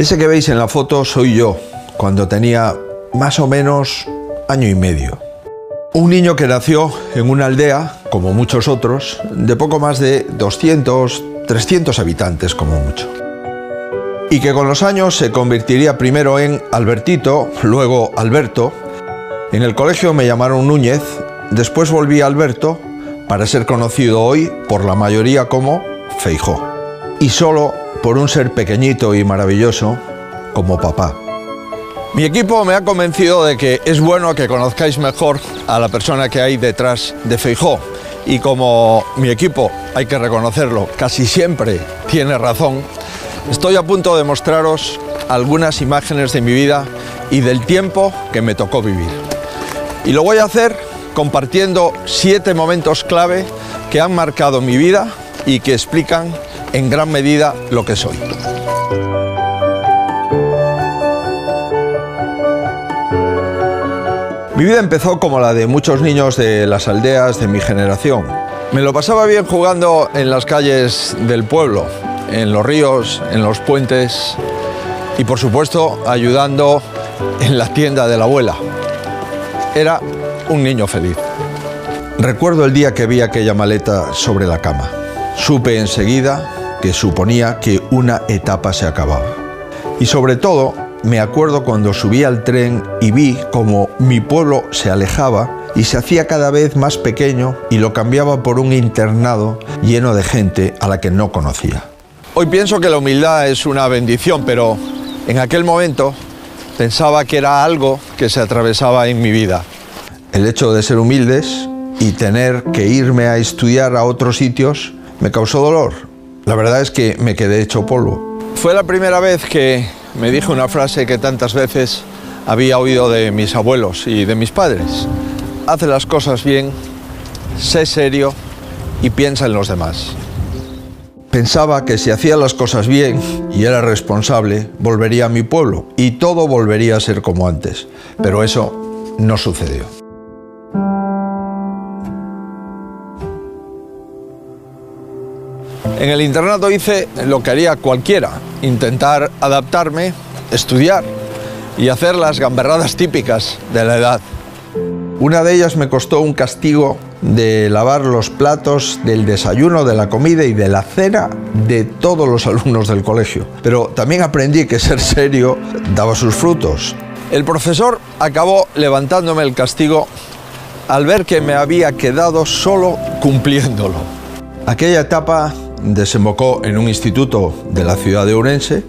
Ese que veis en la foto soy yo, cuando tenía más o menos año y medio. Un niño que nació en una aldea, como muchos otros, de poco más de 200, 300 habitantes como mucho. Y que con los años se convertiría primero en Albertito, luego Alberto. En el colegio me llamaron Núñez, después volví a Alberto, para ser conocido hoy por la mayoría como Feijóo. Y solo por un ser pequeñito y maravilloso como papá. Mi equipo me ha convencido de que es bueno que conozcáis mejor a la persona que hay detrás de Feijóo. Y como mi equipo, hay que reconocerlo, casi siempre tiene razón, estoy a punto de mostraros algunas imágenes de mi vida y del tiempo que me tocó vivir. Y lo voy a hacer compartiendo 7 momentos clave que han marcado mi vida y que explican en gran medida lo que soy. Mi vida empezó como la de muchos niños de las aldeas de mi generación. Me lo pasaba bien jugando en las calles del pueblo, en los ríos, en los puentes y, por supuesto, ayudando en la tienda de la abuela. Era un niño feliz. Recuerdo el día que vi aquella maleta sobre la cama. Supe enseguida que suponía que una etapa se acababa. Y sobre todo, me acuerdo cuando subí al tren y vi cómo mi pueblo se alejaba y se hacía cada vez más pequeño y lo cambiaba por un internado lleno de gente a la que no conocía. Hoy pienso que la humildad es una bendición, pero en aquel momento pensaba que era algo que se atravesaba en mi vida. El hecho de ser humildes y tener que irme a estudiar a otros sitios me causó dolor. La verdad es que me quedé hecho polvo. Fue la primera vez que me dijo una frase que tantas veces había oído de mis abuelos y de mis padres. Haz las cosas bien, sé serio y piensa en los demás. Pensaba que si hacía las cosas bien y era responsable, volvería a mi pueblo y todo volvería a ser como antes. Pero eso no sucedió. En el internado hice lo que haría cualquiera, intentar adaptarme, estudiar y hacer las gamberradas típicas de la edad. Una de ellas me costó un castigo de lavar los platos del desayuno, de la comida y de la cena de todos los alumnos del colegio. Pero también aprendí que ser serio daba sus frutos. El profesor acabó levantándome el castigo al ver que me había quedado solo cumpliéndolo. Aquella etapa desembocó en un instituto de la ciudad de Ourense,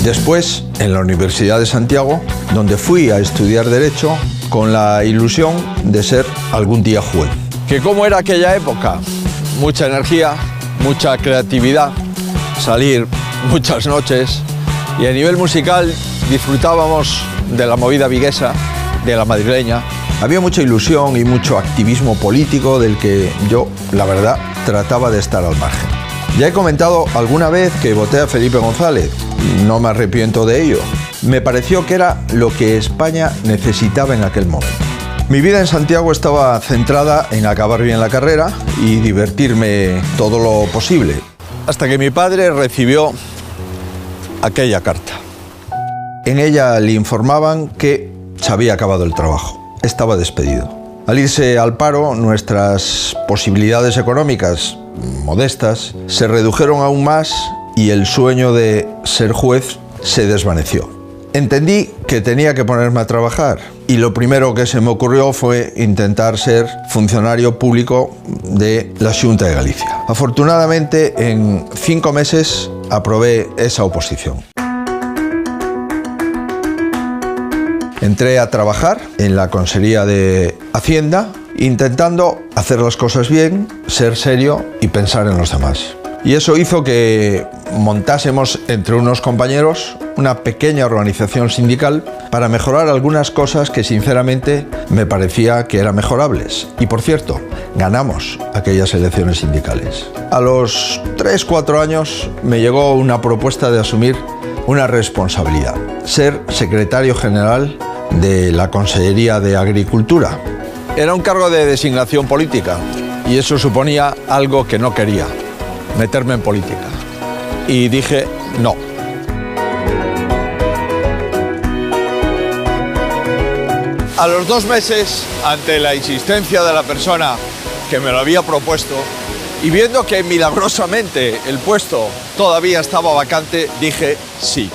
después en la Universidad de Santiago, donde fui a estudiar Derecho con la ilusión de ser algún día juez. ¿Que cómo era aquella época? Mucha energía, mucha creatividad, salir muchas noches y a nivel musical disfrutábamos de la movida viguesa, de la madrileña. Había mucha ilusión y mucho activismo político del que yo, la verdad, trataba de estar al margen. Ya he comentado alguna vez que voté a Felipe González. No me arrepiento de ello. Me pareció que era lo que España necesitaba en aquel momento. Mi vida en Santiago estaba centrada en acabar bien la carrera y divertirme todo lo posible. Hasta que mi padre recibió aquella carta. En ella le informaban que se había acabado el trabajo. Estaba despedido. Al irse al paro, nuestras posibilidades económicas, modestas, se redujeron aún más y el sueño de ser juez se desvaneció. Entendí que tenía que ponerme a trabajar y lo primero que se me ocurrió fue intentar ser funcionario público de la Xunta de Galicia. Afortunadamente, en 5 meses aprobé esa oposición. Entré a trabajar en la Consejería de Hacienda, intentando hacer las cosas bien, ser serio y pensar en los demás. Y eso hizo que montásemos entre unos compañeros una pequeña organización sindical para mejorar algunas cosas que sinceramente me parecía que eran mejorables. Y por cierto, ganamos aquellas elecciones sindicales. A los 3-4 años me llegó una propuesta de asumir una responsabilidad: ser secretario general de la Consellería de Agricultura. Era un cargo de designación política y eso suponía algo que no quería: meterme en política. y dije no. A los 2 meses, ante la insistencia de la persona que me lo había propuesto y viendo que milagrosamente el puesto todavía estaba vacante, dije sí.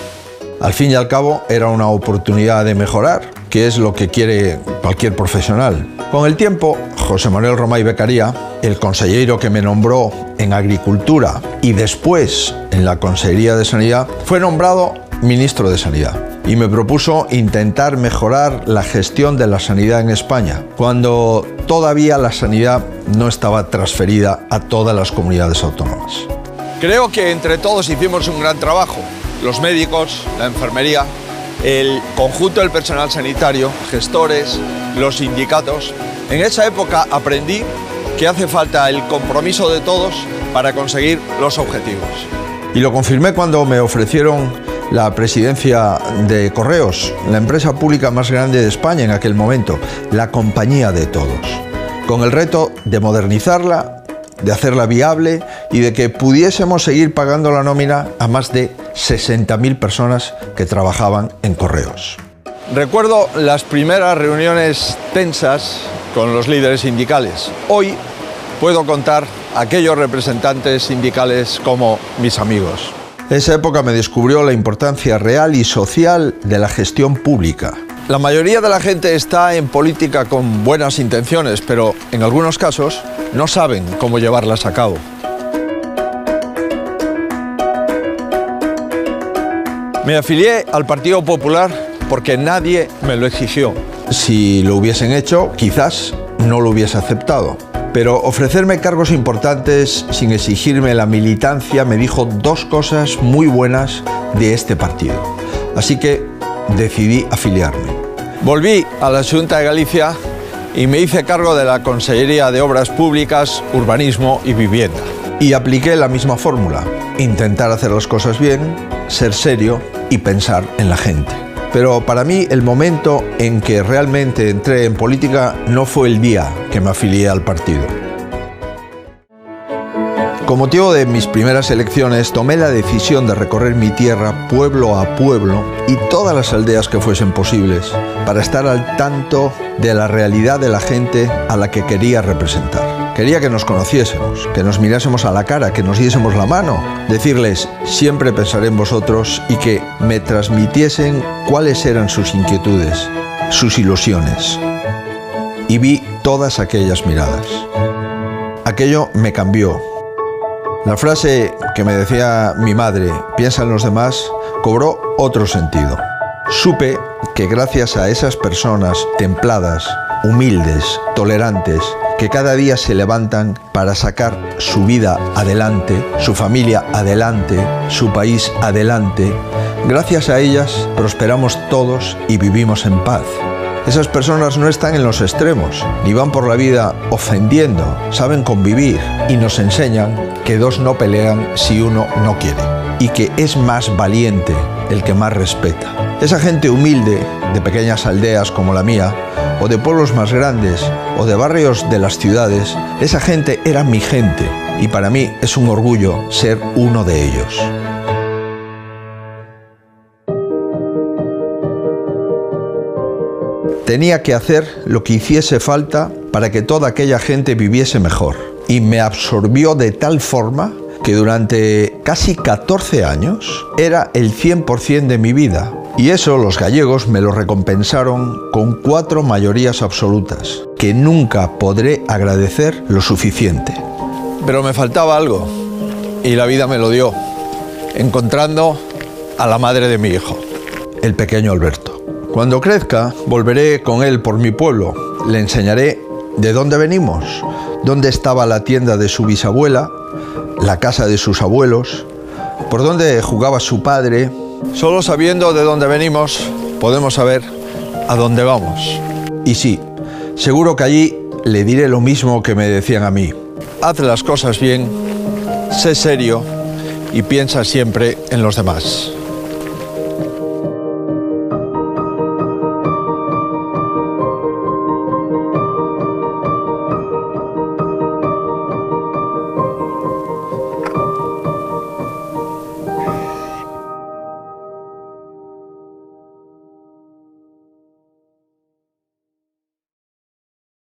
Al fin y al cabo era una oportunidad de mejorar, que es lo que quiere cualquier profesional. Con el tiempo, José Manuel Romay Beccaria, el consejero que me nombró en Agricultura y después en la Consejería de Sanidad, fue nombrado ministro de Sanidad y me propuso intentar mejorar la gestión de la sanidad en España, cuando todavía la sanidad no estaba transferida a todas las comunidades autónomas. Creo que entre todos hicimos un gran trabajo. Los médicos, la enfermería, el conjunto del personal sanitario, gestores, los sindicatos. En esa época aprendí que hace falta el compromiso de todos para conseguir los objetivos. Y lo confirmé cuando me ofrecieron la presidencia de Correos, la empresa pública más grande de España en aquel momento, la compañía de todos, con el reto de modernizarla, de hacerla viable y de que pudiésemos seguir pagando la nómina a más de 60.000 personas que trabajaban en Correos. Recuerdo las primeras reuniones tensas con los líderes sindicales. Hoy puedo contar a aquellos representantes sindicales como mis amigos. Esa época me descubrió la importancia real y social de la gestión pública. La mayoría de la gente está en política con buenas intenciones, pero en algunos casos no saben cómo llevarlas a cabo. Me afilié al Partido Popular porque nadie me lo exigió. Si lo hubiesen hecho, quizás no lo hubiese aceptado. Pero ofrecerme cargos importantes sin exigirme la militancia me dijo 2 cosas muy buenas de este partido. Así que decidí afiliarme. Volví a la Xunta de Galicia y me hice cargo de la Consellería de Obras Públicas, Urbanismo y Vivienda. Y apliqué la misma fórmula: intentar hacer las cosas bien, ser serio y pensar en la gente. Pero para mí el momento en que realmente entré en política no fue el día que me afilié al partido. Con motivo de mis primeras elecciones tomé la decisión de recorrer mi tierra pueblo a pueblo y todas las aldeas que fuesen posibles para estar al tanto de la realidad de la gente a la que quería representar. Quería que nos conociésemos, que nos mirásemos a la cara, que nos diésemos la mano, decirles siempre pensaré en vosotros y que me transmitiesen cuáles eran sus inquietudes, sus ilusiones. Y vi todas aquellas miradas. Aquello me cambió. La frase que me decía mi madre, piensa en los demás, cobró otro sentido. Supe que gracias a esas personas templadas, humildes, tolerantes, que cada día se levantan para sacar su vida adelante, su familia adelante, su país adelante, gracias a ellas prosperamos todos y vivimos en paz. Esas personas no están en los extremos, ni van por la vida ofendiendo, saben convivir y nos enseñan que 2 no pelean si uno no quiere y que es más valiente el que más respeta. Esa gente humilde de pequeñas aldeas como la mía, o de pueblos más grandes, o de barrios de las ciudades, esa gente era mi gente y para mí es un orgullo ser uno de ellos. Tenía que hacer lo que hiciese falta para que toda aquella gente viviese mejor. Y me absorbió de tal forma que durante casi 14 años era el 100% de mi vida. Y eso los gallegos me lo recompensaron con 4 mayorías absolutas, que nunca podré agradecer lo suficiente. Pero me faltaba algo, y la vida me lo dio, encontrando a la madre de mi hijo, el pequeño Alberto. Cuando crezca, volveré con él por mi pueblo. Le enseñaré de dónde venimos, dónde estaba la tienda de su bisabuela, la casa de sus abuelos, por dónde jugaba su padre. Solo sabiendo de dónde venimos, podemos saber a dónde vamos. Y sí, seguro que allí le diré lo mismo que me decían a mí. Haz las cosas bien, sé serio y piensa siempre en los demás.